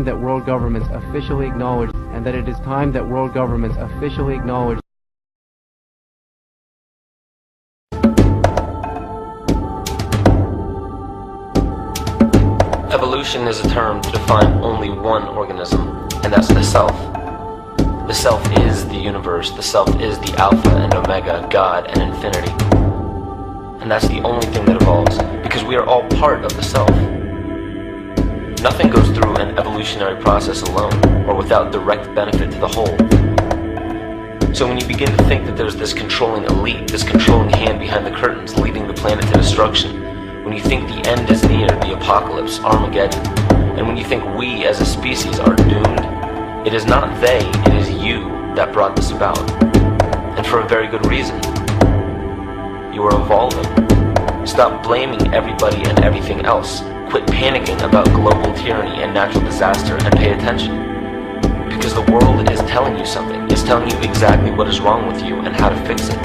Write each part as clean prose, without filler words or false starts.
that world governments officially acknowledge, and that it is time that world governments officially acknowledge. Evolution is a term to define only one organism, and that's the self. The self is the universe, the self is the alpha and omega, God and infinity. And that's the only thing that evolves, because we are all part of the self. Nothing goes through an evolutionary process alone, or without direct benefit to the whole. So when you begin to think that there's this controlling elite, this controlling hand behind the curtains leading the planet to destruction, when you think the end is near, the apocalypse, Armageddon, and when you think we as a species are doomed, it is not they, it is you that brought this about. And for a very good reason. You are evolving. Stop blaming everybody and everything else. Quit panicking about global tyranny and natural disaster and pay attention. Because the world is telling you something. It's telling you exactly what is wrong with you and how to fix it.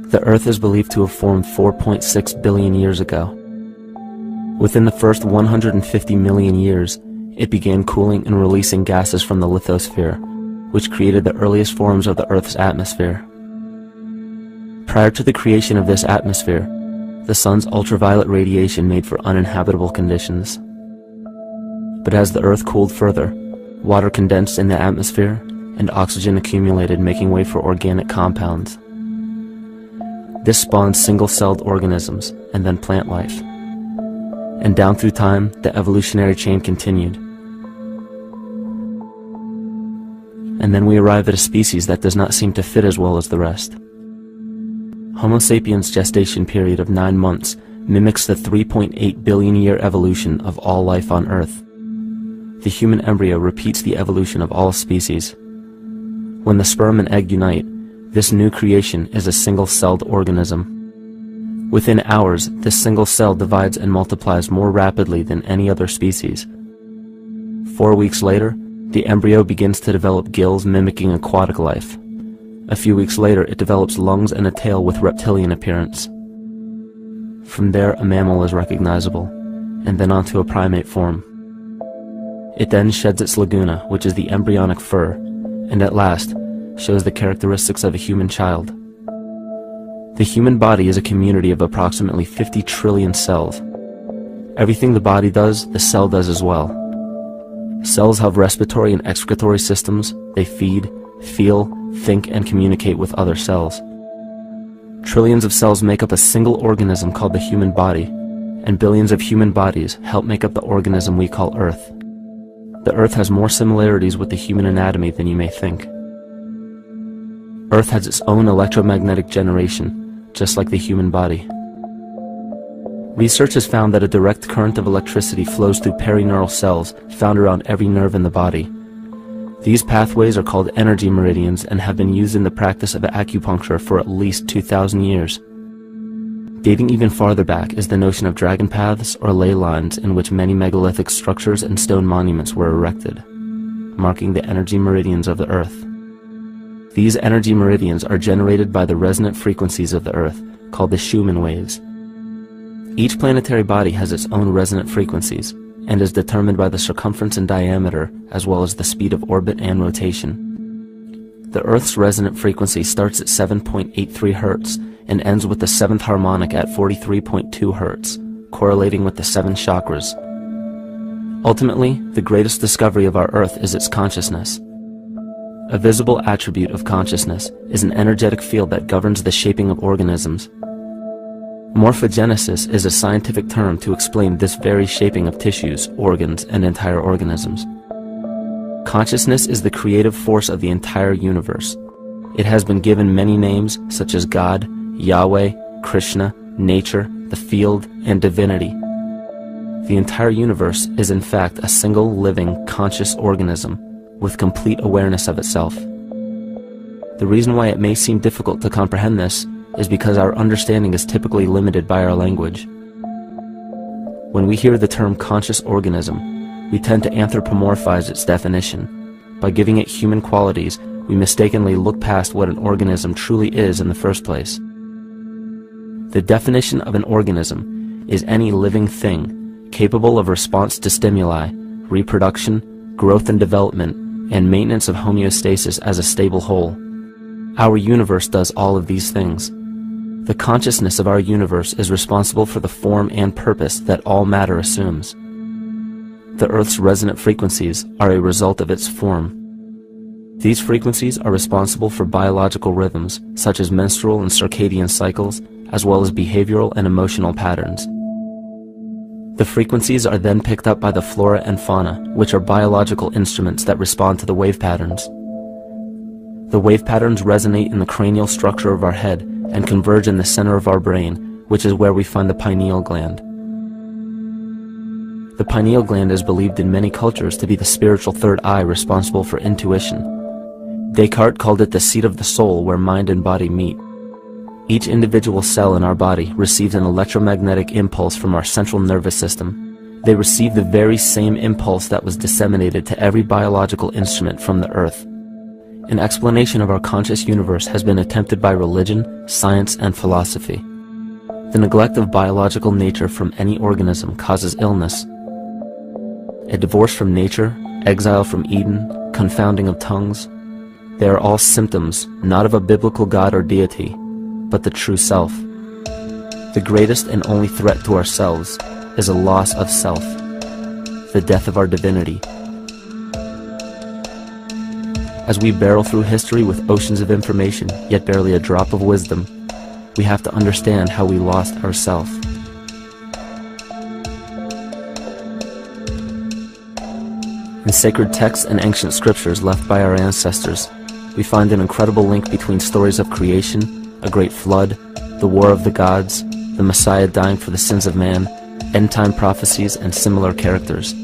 The Earth is believed to have formed 4.6 billion years ago. Within the first 150 million years, it began cooling and releasing gases from the lithosphere, which created the earliest forms of the Earth's atmosphere. Prior to the creation of this atmosphere, the sun's ultraviolet radiation made for uninhabitable conditions. But as the Earth cooled further, water condensed in the atmosphere and oxygen accumulated, making way for organic compounds. This spawned single-celled organisms, and then plant life. And down through time, the evolutionary chain continued. And then we arrive at a species that does not seem to fit as well as the rest. Homo sapiens' gestation period of 9 months mimics the 3.8 billion year evolution of all life on Earth. The human embryo repeats the evolution of all species. When the sperm and egg unite, this new creation is a single-celled organism. Within hours, this single cell divides and multiplies more rapidly than any other species. 4 weeks later, the embryo begins to develop gills mimicking aquatic life. A few weeks later, it develops lungs and a tail with reptilian appearance. From there, a mammal is recognizable, and then onto a primate form. It then sheds its laguna, which is the embryonic fur, and at last, shows the characteristics of a human child. The human body is a community of approximately 50 trillion cells. Everything the body does, the cell does as well. Cells have respiratory and excretory systems. They feed, feel, think, and communicate with other cells. Trillions of cells make up a single organism called the human body, and billions of human bodies help make up the organism we call Earth. The Earth has more similarities with the human anatomy than you may think. Earth has its own electromagnetic generation, just like the human body. Research has found that a direct current of electricity flows through perineural cells found around every nerve in the body. These pathways are called energy meridians and have been used in the practice of acupuncture for at least 2,000 years. Dating even farther back is the notion of dragon paths or ley lines in which many megalithic structures and stone monuments were erected, marking the energy meridians of the Earth. These energy meridians are generated by the resonant frequencies of the Earth, called the Schumann waves. Each planetary body has its own resonant frequencies, and is determined by the circumference and diameter, as well as the speed of orbit and rotation. The Earth's resonant frequency starts at 7.83 Hz and ends with the 7th harmonic at 43.2 Hz, correlating with the 7 chakras. Ultimately, the greatest discovery of our Earth is its consciousness. A visible attribute of consciousness is an energetic field that governs the shaping of organisms. Morphogenesis is a scientific term to explain this very shaping of tissues, organs, and entire organisms. Consciousness is the creative force of the entire universe. It has been given many names such as God, Yahweh, Krishna, nature, the field, and divinity. The entire universe is in fact a single living, conscious organism with complete awareness of itself. The reason why it may seem difficult to comprehend this is because our understanding is typically limited by our language. When we hear the term conscious organism, we tend to anthropomorphize its definition. By giving it human qualities, we mistakenly look past what an organism truly is in the first place. The definition of an organism is any living thing capable of response to stimuli, reproduction, growth and development, and maintenance of homeostasis as a stable whole. Our universe does all of these things. The consciousness of our universe is responsible for the form and purpose that all matter assumes. The Earth's resonant frequencies are a result of its form. These frequencies are responsible for biological rhythms, such as menstrual and circadian cycles, as well as behavioral and emotional patterns. The frequencies are then picked up by the flora and fauna, which are biological instruments that respond to the wave patterns. The wave patterns resonate in the cranial structure of our head and converge in the center of our brain, which is where we find the pineal gland. The pineal gland is believed in many cultures to be the spiritual third eye responsible for intuition. Descartes called it the seat of the soul where mind and body meet. Each individual cell in our body receives an electromagnetic impulse from our central nervous system. They receive the very same impulse that was disseminated to every biological instrument from the Earth. An explanation of our conscious universe has been attempted by religion, science, and philosophy. The neglect of biological nature from any organism causes illness. A divorce from nature, exile from Eden, confounding of tongues, they are all symptoms not of a biblical God or deity, but the true self. The greatest and only threat to ourselves is a loss of self, the death of our divinity. As we barrel through history with oceans of information, yet barely a drop of wisdom, we have to understand how we lost ourself. In sacred texts and ancient scriptures left by our ancestors, we find an incredible link between stories of creation, a great flood, the war of the gods, the Messiah dying for the sins of man, end-time prophecies, and similar characters.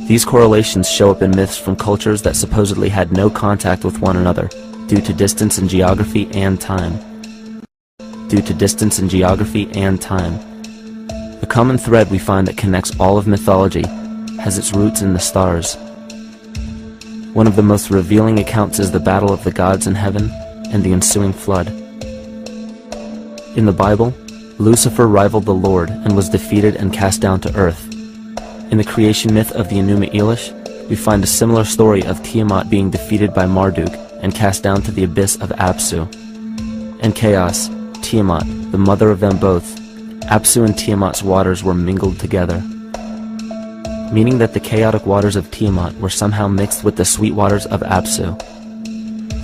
These correlations show up in myths from cultures that supposedly had no contact with one another due to distance in geography and time. The common thread we find that connects all of mythology has its roots in the stars. One of the most revealing accounts is the battle of the gods in heaven and the ensuing flood. In the Bible, Lucifer rivaled the Lord and was defeated and cast down to earth. In the creation myth of the Enuma Elish, we find a similar story of Tiamat being defeated by Marduk and cast down to the abyss of Apsu. In chaos, Tiamat, the mother of them both, Apsu and Tiamat's waters were mingled together, meaning that the chaotic waters of Tiamat were somehow mixed with the sweet waters of Apsu.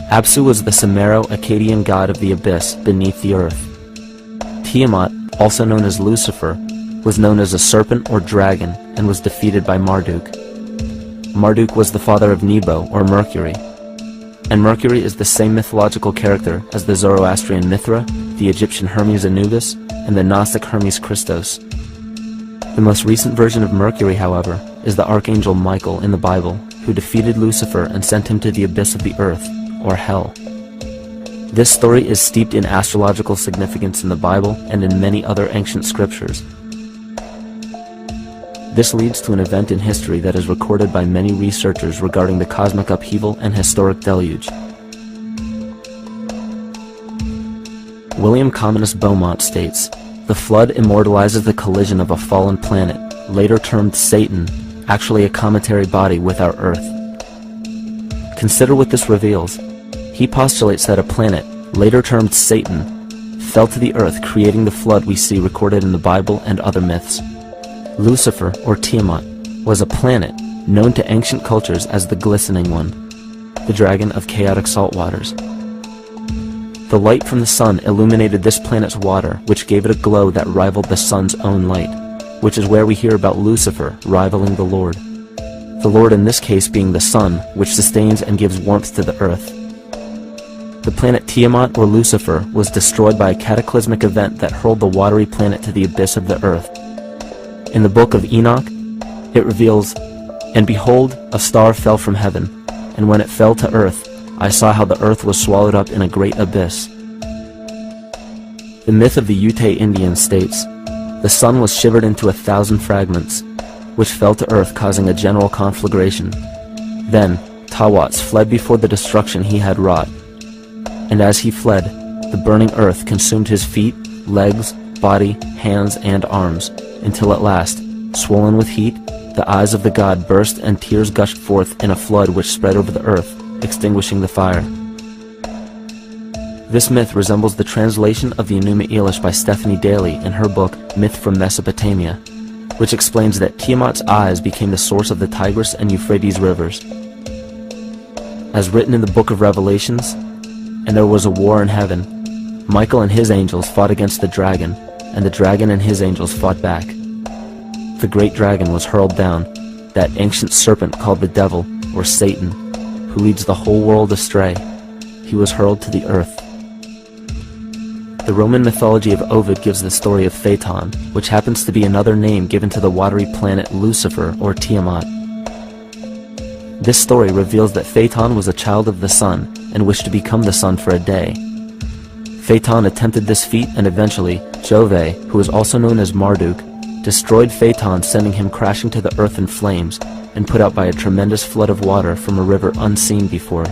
Apsu was the Sumero-Akkadian god of the abyss beneath the earth. Tiamat, also known as Lucifer, was known as a serpent or dragon and was defeated by Marduk. Marduk was the father of Nebo, or Mercury. And Mercury is the same mythological character as the Zoroastrian Mithra, the Egyptian Hermes Anubis, and the Gnostic Hermes Christos. The most recent version of Mercury, however, is the Archangel Michael in the Bible, who defeated Lucifer and sent him to the abyss of the earth, or hell. This story is steeped in astrological significance in the Bible and in many other ancient scriptures. This leads to an event in history that is recorded by many researchers regarding the cosmic upheaval and historic deluge. William Commonus Beaumont states, "The flood immortalizes the collision of a fallen planet, later termed Satan, actually a cometary body with our Earth." Consider what this reveals. He postulates that a planet, later termed Satan, fell to the earth, creating the flood we see recorded in the Bible and other myths. Lucifer, or Tiamat, was a planet known to ancient cultures as the Glistening One, the dragon of chaotic salt waters. The light from the sun illuminated this planet's water, which gave it a glow that rivaled the sun's own light, which is where we hear about Lucifer rivaling the Lord. The Lord in this case being the sun, which sustains and gives warmth to the earth. The planet Tiamat, or Lucifer, was destroyed by a cataclysmic event that hurled the watery planet to the abyss of the earth. In the book of Enoch, it reveals, "And behold, a star fell from heaven, and when it fell to earth, I saw how the earth was swallowed up in a great abyss." The myth of the Ute Indians states, "The sun was shivered into 1,000 fragments, which fell to earth, causing a general conflagration. Then Tawats fled before the destruction he had wrought. And as he fled, the burning earth consumed his feet, legs, body, hands, and arms, until at last, swollen with heat, the eyes of the god burst and tears gushed forth in a flood which spread over the earth, extinguishing the fire." This myth resembles the translation of the Enuma Elish by Stephanie Daly in her book Myth from Mesopotamia, which explains that Tiamat's eyes became the source of the Tigris and Euphrates rivers. As written in the book of Revelations, "And there was a war in heaven. Michael and his angels fought against the dragon, and the dragon and his angels fought back. The great dragon was hurled down, that ancient serpent called the devil, or Satan, who leads the whole world astray. He was hurled to the earth." The Roman mythology of Ovid gives the story of Phaeton, which happens to be another name given to the watery planet Lucifer, or Tiamat. This story reveals that Phaeton was a child of the sun and wished to become the sun for a day. Phaeton attempted this feat, and eventually Jove, who is also known as Marduk, destroyed Phaeton, sending him crashing to the earth in flames and put out by a tremendous flood of water from a river unseen before.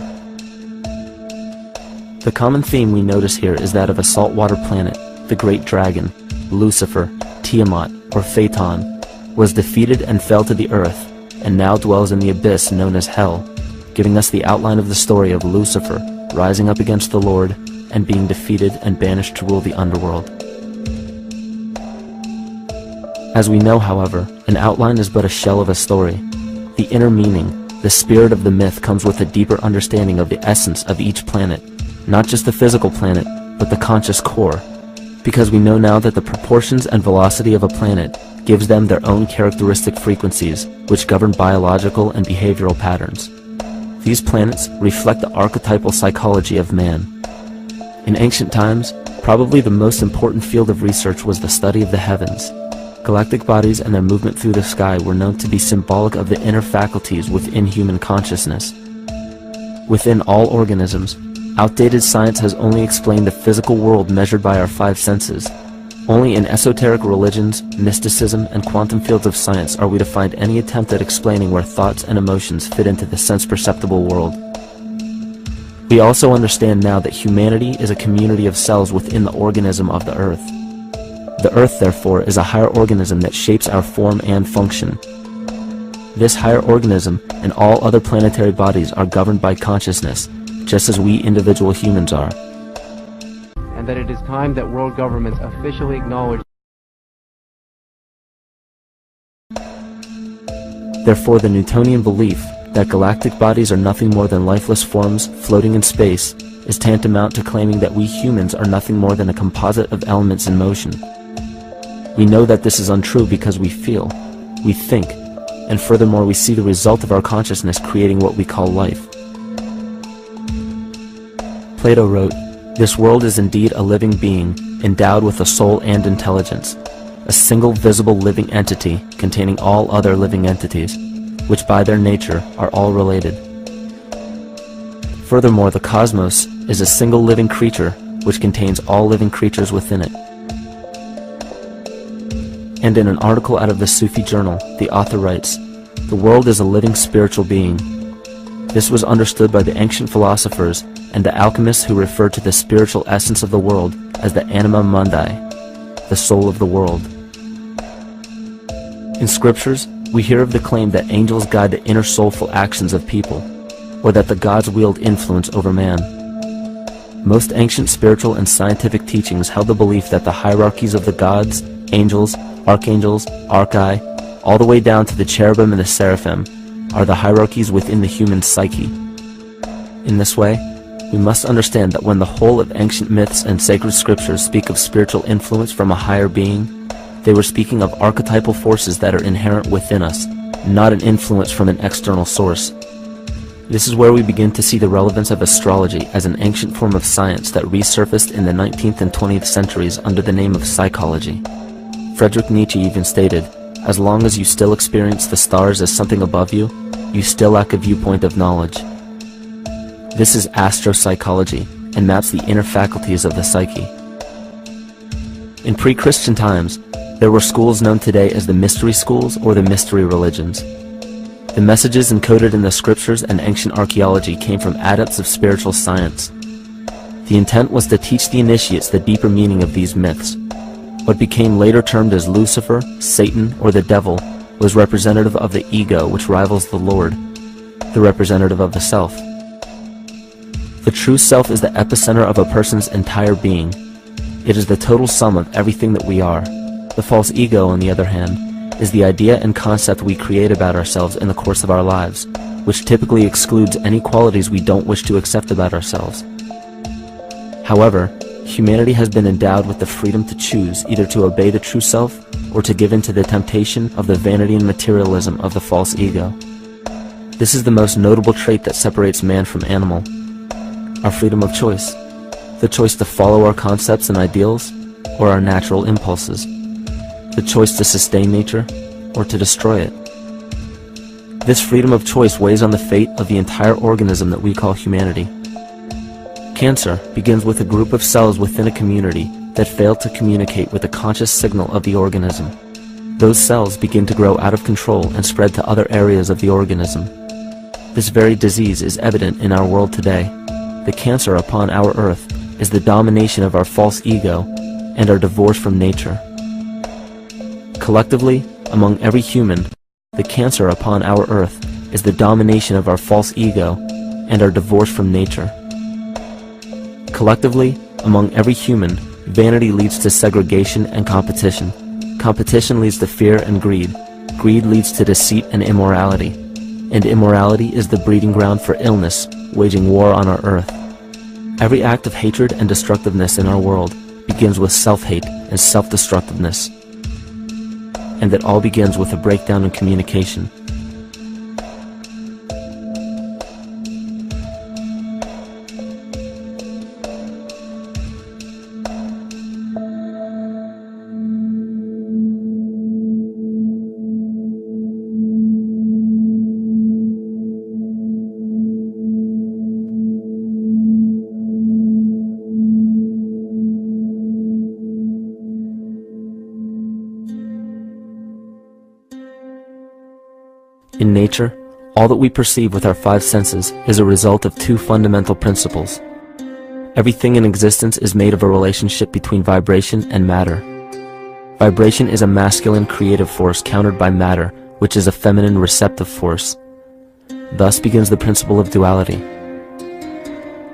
The common theme we notice here is that of a saltwater planet. The great dragon, Lucifer, Tiamat, or Phaeton, was defeated and fell to the earth, and now dwells in the abyss known as Hell, giving us the outline of the story of Lucifer rising up against the Lord and being defeated and banished to rule the underworld. As we know, however, an outline is but a shell of a story. The inner meaning, the spirit of the myth, comes with a deeper understanding of the essence of each planet, not just the physical planet, but the conscious core, because we know now that the proportions and velocity of a planet gives them their own characteristic frequencies, which govern biological and behavioral patterns. These planets reflect the archetypal psychology of man. In ancient times, probably the most important field of research was the study of the heavens. Galactic bodies and their movement through the sky were known to be symbolic of the inner faculties within human consciousness. Within all organisms, outdated science has only explained the physical world measured by our five senses. Only in esoteric religions, mysticism, and quantum fields of science are we to find any attempt at explaining where thoughts and emotions fit into the sense-perceptible world. We also understand now that humanity is a community of cells within the organism of the Earth. The Earth, therefore, is a higher organism that shapes our form and function. This higher organism and all other planetary bodies are governed by consciousness, just as we individual humans are. And that it is time that world governments officially acknowledge. Therefore, the Newtonian belief that galactic bodies are nothing more than lifeless forms floating in space is tantamount to claiming that we humans are nothing more than a composite of elements in motion. We know that this is untrue because we feel, we think, and furthermore we see the result of our consciousness creating what we call life. Plato wrote, "This world is indeed a living being, endowed with a soul and intelligence, a single visible living entity containing all other living entities, which by their nature are all related." Furthermore, the cosmos is a single living creature which contains all living creatures within it. And in an article out of the Sufi journal, the author writes, "The world is a living spiritual being." This was understood by the ancient philosophers and the alchemists, who referred to the spiritual essence of the world as the anima mundi, the soul of the world. In scriptures, we hear of the claim that angels guide the inner soulful actions of people, or that the gods wield influence over man. Most ancient spiritual and scientific teachings held the belief that the hierarchies of the gods, angels, archangels, archai, all the way down to the cherubim and the seraphim, are the hierarchies within the human psyche. In this way, we must understand that when the whole of ancient myths and sacred scriptures speak of spiritual influence from a higher being, they were speaking of archetypal forces that are inherent within us, not an influence from an external source. This is where we begin to see the relevance of astrology as an ancient form of science that resurfaced in the 19th and 20th centuries under the name of psychology. Friedrich Nietzsche even stated, "As long as you still experience the stars as something above you, you still lack a viewpoint of knowledge." This is astropsychology and maps the inner faculties of the psyche. In pre-Christian times, there were schools known today as the mystery schools or the mystery religions. The messages encoded in the scriptures and ancient archaeology came from adepts of spiritual science. The intent was to teach the initiates the deeper meaning of these myths. What became later termed as Lucifer, Satan, or the devil was representative of the ego, which rivals the Lord, the representative of the self. The true self is the epicenter of a person's entire being. It is the total sum of everything that we are. The false ego, on the other hand, is the idea and concept we create about ourselves in the course of our lives, which typically excludes any qualities we don't wish to accept about ourselves. However, humanity has been endowed with the freedom to choose either to obey the true self or to give in to the temptation of the vanity and materialism of the false ego. This is the most notable trait that separates man from animal: our freedom of choice, the choice to follow our concepts and ideals or our natural impulses, the choice to sustain nature or to destroy it. This freedom of choice weighs on the fate of the entire organism that we call humanity. Cancer begins with a group of cells within a community that fail to communicate with the conscious signal of the organism. Those cells begin to grow out of control and spread to other areas of the organism. This very disease is evident in our world today. The cancer upon our earth is the domination of our false ego and our divorce from nature. Collectively, among every human, the cancer upon our earth is the domination of our false ego and our divorce from nature. Collectively, among every human, vanity leads to segregation and competition. Competition leads to fear and greed. Greed leads to deceit and immorality. And immorality is the breeding ground for illness, waging war on our earth. Every act of hatred and destructiveness in our world begins with self-hate and self-destructiveness. And it all begins with a breakdown in communication. In nature, all that we perceive with our five senses is a result of two fundamental principles. Everything in existence is made of a relationship between vibration and matter. Vibration is a masculine creative force countered by matter, which is a feminine receptive force. Thus begins the principle of duality.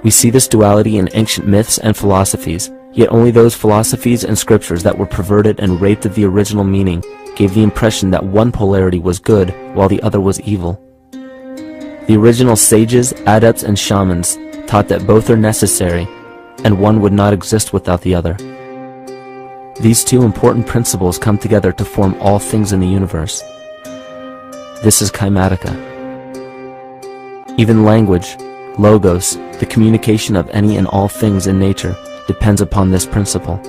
We see this duality in ancient myths and philosophies, yet only those philosophies and scriptures that were perverted and raped of the original meaning gave the impression that one polarity was good while the other was evil. The original sages, adepts, and shamans taught that both are necessary, and one would not exist without the other. These two important principles come together to form all things in the universe. This is KYMATICA. Even language, logos, the communication of any and all things in nature, depends upon this principle.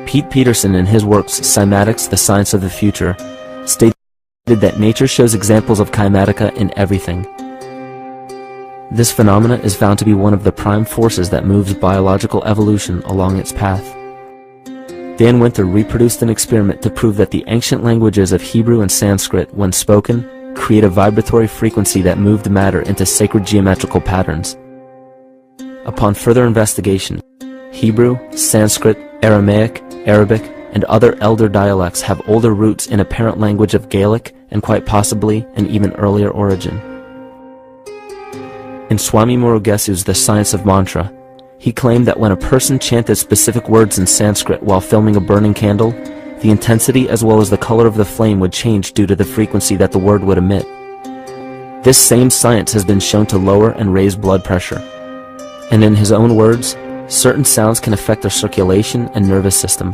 Pete Peterson, in his works Cymatics, the Science of the Future, stated that nature shows examples of KYMATICA in everything. This phenomena is found to be one of the prime forces that moves biological evolution along its path. Dan Winter reproduced an experiment to prove that the ancient languages of Hebrew and Sanskrit, when spoken, create a vibratory frequency that moved matter into sacred geometrical patterns. Upon further investigation, Hebrew, Sanskrit, Aramaic, Arabic, and other elder dialects have older roots in a parent language of Gaelic and quite possibly an even earlier origin. In Swami Murugesu's The Science of Mantra, He claimed that when a person chanted specific words in Sanskrit while filming a burning candle, the intensity as well as the color of the flame would change due to the frequency that the word would emit. This same science has been shown to lower and raise blood pressure. And in his own words, certain sounds can affect their circulation and nervous system.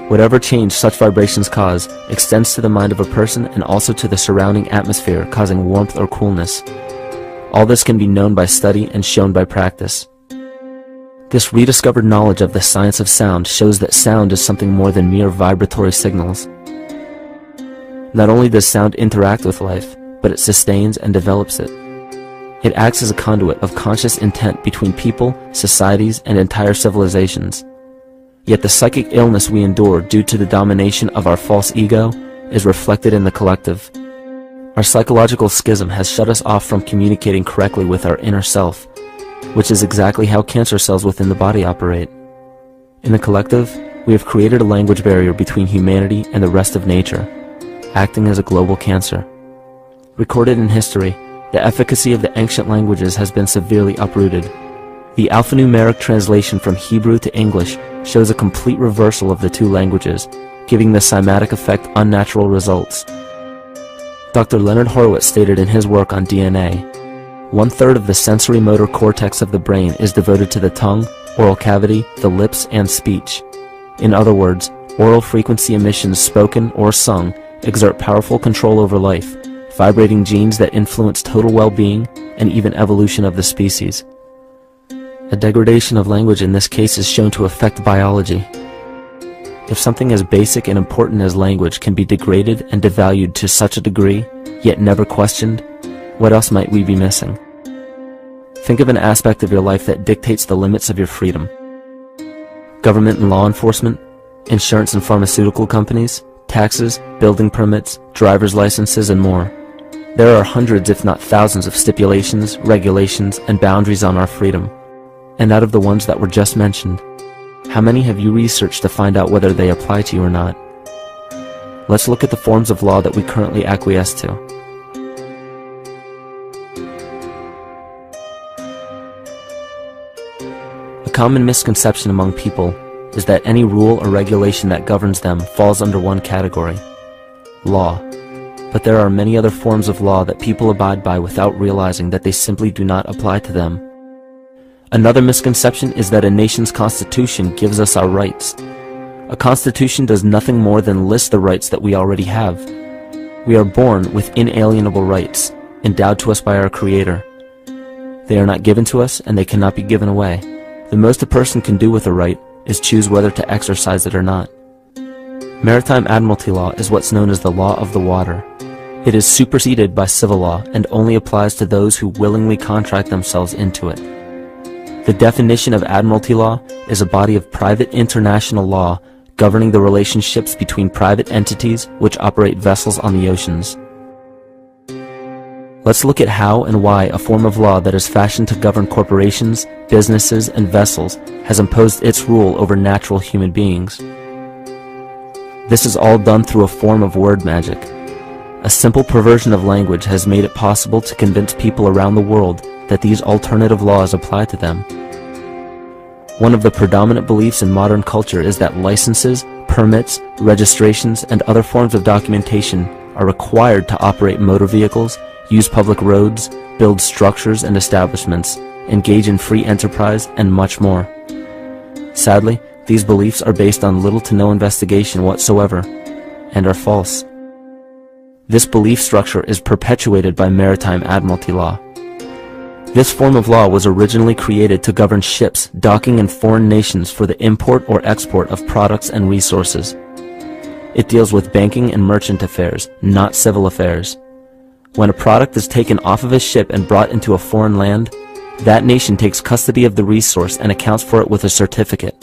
Whatever change such vibrations cause extends to the mind of a person and also to the surrounding atmosphere, causing warmth or coolness. All this can be known by study and shown by practice. This rediscovered knowledge of the science of sound shows that sound is something more than mere vibratory signals. Not only does sound interact with life, but it sustains and develops it. It acts as a conduit of conscious intent between people, societies, and entire civilizations. Yet the psychic illness we endure due to the domination of our false ego is reflected in the collective. Our psychological schism has shut us off from communicating correctly with our inner self, which is exactly how cancer cells within the body operate. In the collective, we have created a language barrier between humanity and the rest of nature, acting as a global cancer. Recorded in history, the efficacy of the ancient languages has been severely uprooted. The alphanumeric translation from Hebrew to English shows a complete reversal of the two languages, giving the cymatic effect unnatural results. Dr. Leonard Horowitz stated in his work on DNA, 1/3 of the sensory motor cortex of the brain is devoted to the tongue, oral cavity, the lips, and speech. In other words, oral frequency emissions spoken or sung exert powerful control over life, vibrating genes that influence total well-being and even evolution of the species. A degradation of language in this case is shown to affect biology. If something as basic and important as language can be degraded and devalued to such a degree, yet never questioned, what else might we be missing? Think of an aspect of your life that dictates the limits of your freedom. Government and law enforcement, insurance and pharmaceutical companies, taxes, building permits, driver's licenses, and more. There are hundreds if not thousands of stipulations, regulations, and boundaries on our freedom. And out of the ones that were just mentioned, how many have you researched to find out whether they apply to you or not? Let's look at the forms of law that we currently acquiesce to. A common misconception among people is that any rule or regulation that governs them falls under one category, law. But there are many other forms of law that people abide by without realizing that they simply do not apply to them. Another misconception is that a nation's constitution gives us our rights. A constitution does nothing more than list the rights that we already have. We are born with inalienable rights, endowed to us by our Creator. They are not given to us, and they cannot be given away. The most a person can do with a right is choose whether to exercise it or not. Maritime admiralty law is what's known as the law of the water. It is superseded by civil law and only applies to those who willingly contract themselves into it. The definition of admiralty law is a body of private international law governing the relationships between private entities which operate vessels on the oceans. Let's look at how and why a form of law that is fashioned to govern corporations, businesses, and vessels has imposed its rule over natural human beings. This is all done through a form of word magic. A simple perversion of language has made it possible to convince people around the world that these alternative laws apply to them. One of the predominant beliefs in modern culture is that licenses, permits, registrations, and other forms of documentation are required to operate motor vehicles, use public roads, build structures and establishments, engage in free enterprise, and much more. Sadly, these beliefs are based on little to no investigation whatsoever, and are false. This belief structure is perpetuated by maritime admiralty law. This form of law was originally created to govern ships docking in foreign nations for the import or export of products and resources. It deals with banking and merchant affairs, not civil affairs. When a product is taken off of a ship and brought into a foreign land, that nation takes custody of the resource and accounts for it with a certificate.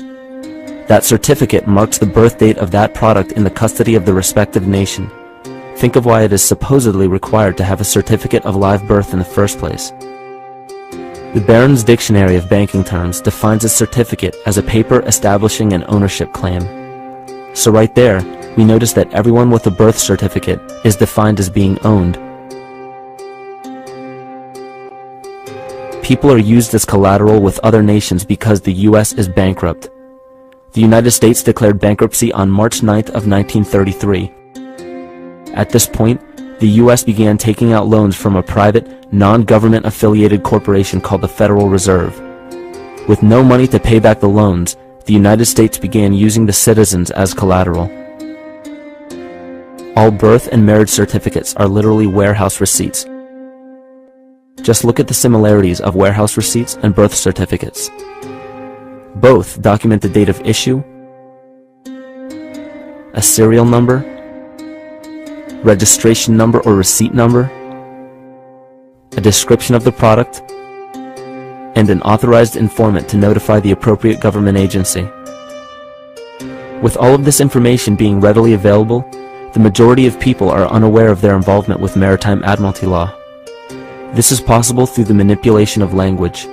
That certificate marks the birth date of that product in the custody of the respective nation. Think of why it is supposedly required to have a certificate of live birth in the first place. The Barron's Dictionary of Banking Terms defines a certificate as a paper establishing an ownership claim. So right there, we notice that everyone with a birth certificate is defined as being owned. people are used as collateral with other nations because the U.S. is bankrupt. The United States declared bankruptcy on March 9th of 1933. At this point, the U.S. began taking out loans from a private, non-government affiliated corporation called the Federal Reserve. With no money to pay back the loans, the United States began using the citizens as collateral. All birth and marriage certificates are literally warehouse receipts. Just look at the similarities of warehouse receipts and birth certificates. Both document the date of issue, a serial number, registration number or receipt number, a description of the product, and an authorized informant to notify the appropriate government agency. With all of this information being readily available, the majority of people are unaware of their involvement with maritime admiralty law. This is possible through the manipulation of language.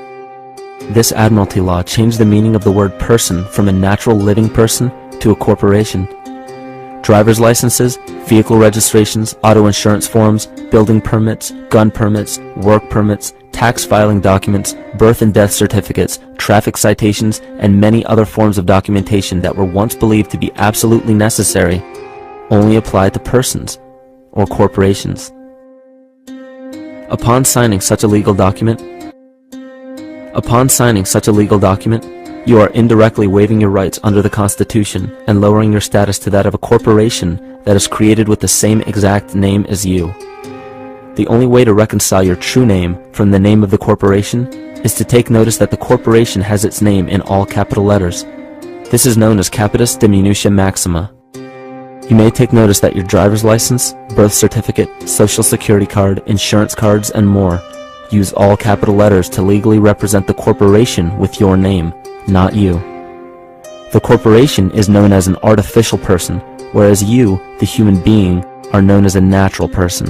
This admiralty law changed the meaning of the word person from a natural living person to a corporation. Driver's licenses, vehicle registrations, auto insurance forms, building permits, gun permits, work permits, tax filing documents, birth and death certificates, traffic citations, and many other forms of documentation that were once believed to be absolutely necessary only apply to persons or corporations. Upon signing such a legal document, you are indirectly waiving your rights under the Constitution and lowering your status to that of a corporation that is created with the same exact name as you. The only way to reconcile your true name from the name of the corporation is to take notice that the corporation has its name in all capital letters. This is known as capitis diminutia maxima. You may take notice that your driver's license, birth certificate, social security card, insurance cards, and more use all capital letters to legally represent the corporation with your name, not you. The corporation is known as an artificial person, whereas you, the human being, are known as a natural person.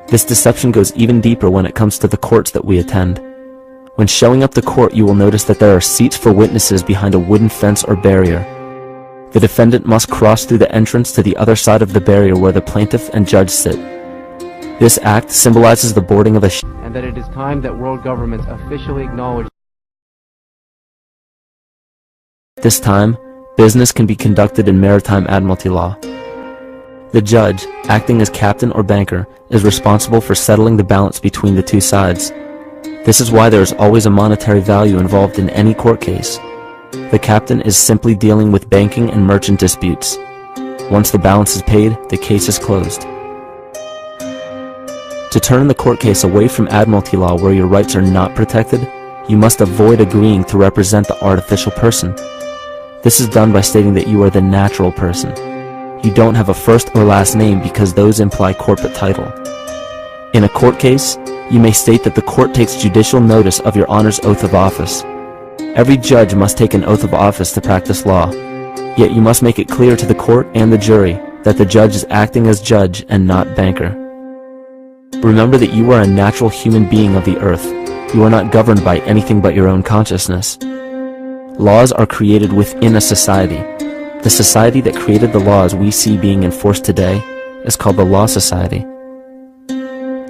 This deception goes even deeper when it comes to the courts that we attend. When showing up to court, you will notice that there are seats for witnesses behind a wooden fence or barrier. The defendant must cross through the entrance to the other side of the barrier where the plaintiff and judge sit. This act symbolizes the boarding of a ship, and that it is time that world governments officially acknowledge. This time, business can be conducted in maritime admiralty law. The judge, acting as captain or banker, is responsible for settling the balance between the two sides. This is why there is always a monetary value involved in any court case. The captain is simply dealing with banking and merchant disputes. Once the balance is paid, the case is closed. To turn the court case away from admiralty law where your rights are not protected, you must avoid agreeing to represent the artificial person. This is done by stating that you are the natural person. You don't have a first or last name because those imply corporate title. In a court case, you may state that the court takes judicial notice of your honor's oath of office. Every judge must take an oath of office to practice law, yet you must make it clear to the court and the jury that the judge is acting as judge and not banker. Remember that you are a natural human being of the earth. You are not governed by anything but your own consciousness. Laws are created within a society. The society that created the laws we see being enforced today is called the Law Society.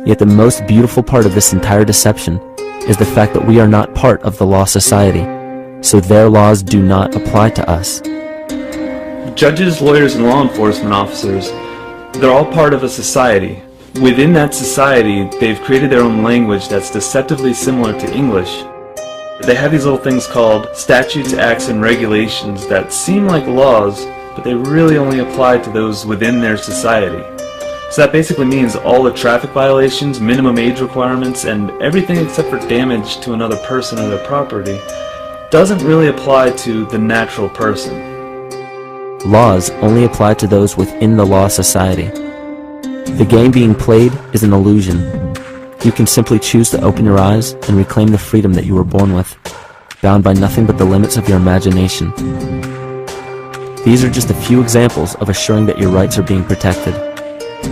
Yet the most beautiful part of this entire deception is the fact that we are not part of the Law Society, so their laws do not apply to us. Judges, lawyers, and law enforcement officers, they're all part of a society. Within that society, they've created their own language that's deceptively similar to English. They have these little things called statutes, acts, and regulations that seem like laws, but they really only apply to those within their society. So that basically means all the traffic violations, minimum age requirements, and everything except for damage to another person or their property doesn't really apply to the natural person. Laws only apply to those within the Law Society. The game being played is an illusion. You can simply choose to open your eyes and reclaim the freedom that you were born with, bound by nothing but the limits of your imagination. These are just a few examples of assuring that your rights are being protected.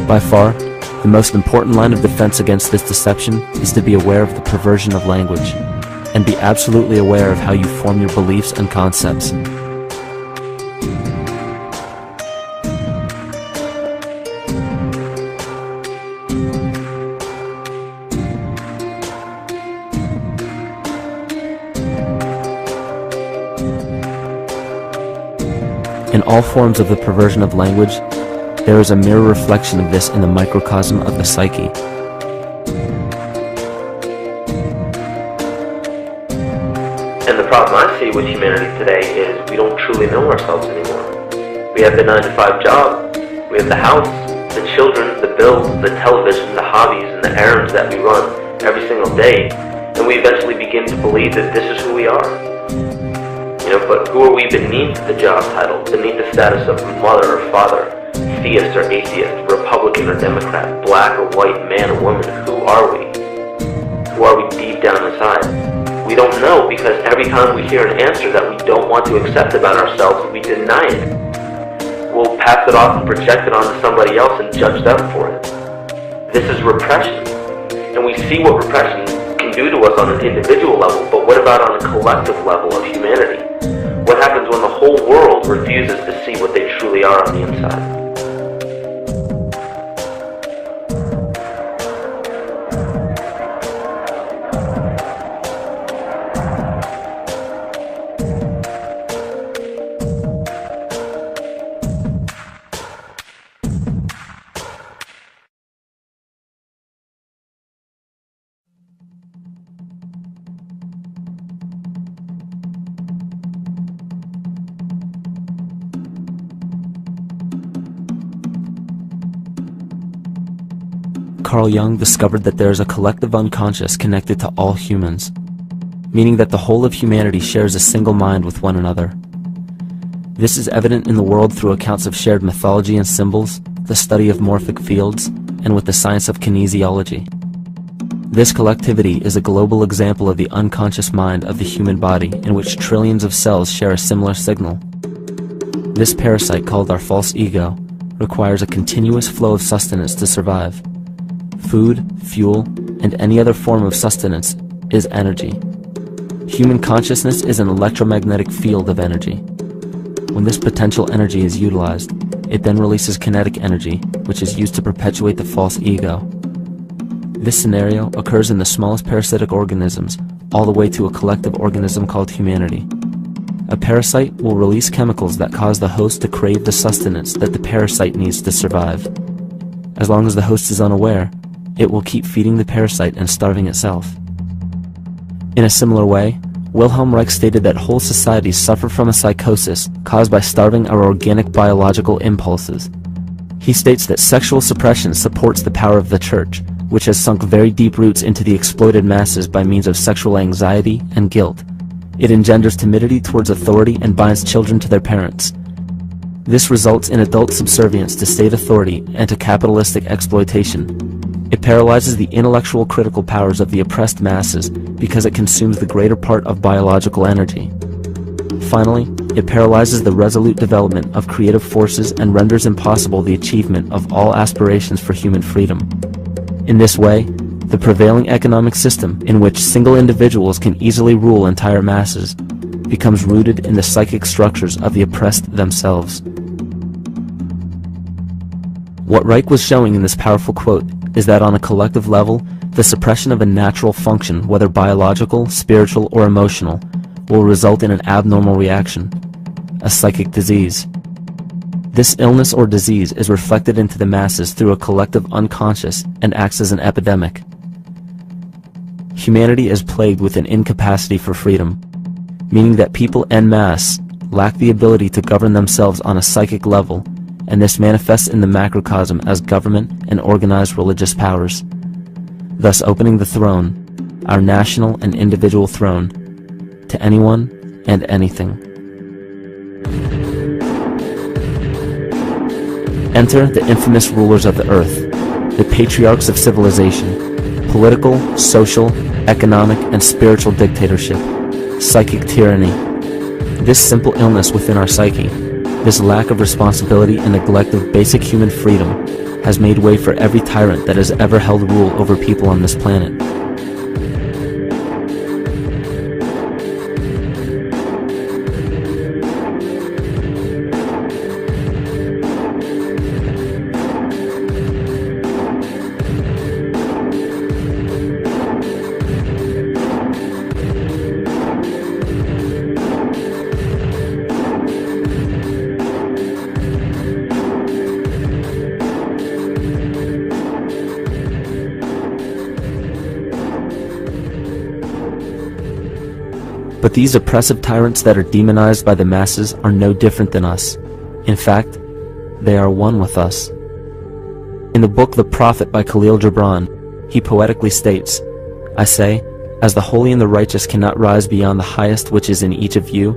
By far, the most important line of defense against this deception is to be aware of the perversion of language, and be absolutely aware of how you form your beliefs and concepts. In all forms of the perversion of language, there is a mirror reflection of this in the microcosm of the psyche. And the problem I see with humanity today is we don't truly know ourselves anymore. We have the 9-to-5 job, we have the house, the children, the bills, the television, the hobbies, and the errands that we run every single day, and we eventually begin to believe that this is who we are. But who are we beneath the job title, beneath the status of mother or father, theist or atheist, Republican or Democrat, black or white, man or woman? Who are we? Who are we deep down inside? We don't know, because every time we hear an answer that we don't want to accept about ourselves, we deny it. We'll pass it off and project it onto somebody else and judge them for it. This is repression. And we see what repression can do to us on an individual level, but what about on a collective level of humanity? What happens when the whole world refuses to see what they truly are on the inside? Carl Jung discovered that there is a collective unconscious connected to all humans, meaning that the whole of humanity shares a single mind with one another. This is evident in the world through accounts of shared mythology and symbols, the study of morphic fields, and with the science of kinesiology. This collectivity is a global example of the unconscious mind of the human body, in which trillions of cells share a similar signal. This parasite, called our false ego, requires a continuous flow of sustenance to survive. Food, fuel, and any other form of sustenance is energy. Human consciousness is an electromagnetic field of energy. When this potential energy is utilized, it then releases kinetic energy, which is used to perpetuate the false ego. This scenario occurs in the smallest parasitic organisms, all the way to a collective organism called humanity. A parasite will release chemicals that cause the host to crave the sustenance that the parasite needs to survive. As long as the host is unaware, it will keep feeding the parasite and starving itself. In a similar way, Wilhelm Reich stated that whole societies suffer from a psychosis caused by starving our organic biological impulses. He states that sexual suppression supports the power of the church, which has sunk very deep roots into the exploited masses by means of sexual anxiety and guilt. It engenders timidity towards authority and binds children to their parents. This results in adult subservience to state authority and to capitalistic exploitation. It paralyzes the intellectual critical powers of the oppressed masses because it consumes the greater part of biological energy. Finally, it paralyzes the resolute development of creative forces and renders impossible the achievement of all aspirations for human freedom. In this way, the prevailing economic system, in which single individuals can easily rule entire masses, becomes rooted in the psychic structures of the oppressed themselves. What Reich was showing in this powerful quote is that on a collective level, the suppression of a natural function, whether biological, spiritual, or emotional, will result in an abnormal reaction, a psychic disease. This illness or disease is reflected into the masses through a collective unconscious and acts as an epidemic. Humanity is plagued with an incapacity for freedom, meaning that people en masse lack the ability to govern themselves on a psychic level, and this manifests in the macrocosm as government and organized religious powers, thus opening the throne, our national and individual throne, to anyone and anything. Enter the infamous rulers of the earth, the patriarchs of civilization, political, social, economic, and spiritual dictatorship, psychic tyranny. This simple illness within our psyche, this lack of responsibility and neglect of basic human freedom, has made way for every tyrant that has ever held rule over people on this planet. But these oppressive tyrants that are demonized by the masses are no different than us. In fact, they are one with us. In the book The Prophet by Khalil Gibran, he poetically states, "I say, as the holy and the righteous cannot rise beyond the highest which is in each of you,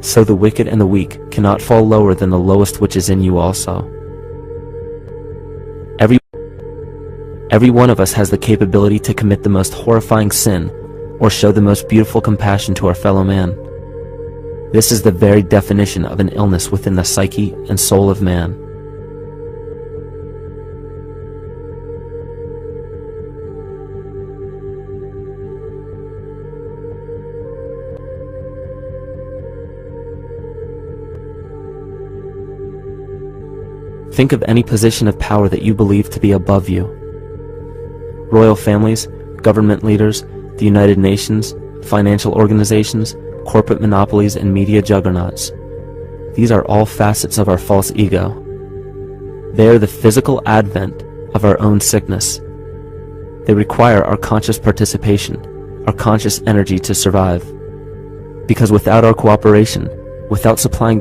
so the wicked and the weak cannot fall lower than the lowest which is in you also." Every one of us has the capability to commit the most horrifying sin or show the most beautiful compassion to our fellow man. This is the very definition of an illness within the psyche and soul of man. Think of any position of power that you believe to be above you. Royal families, government leaders, the United Nations, financial organizations, corporate monopolies, and media juggernauts. These are all facets of our false ego. They are the physical advent of our own sickness. They require our conscious participation, our conscious energy to survive. Because without our cooperation, without supplying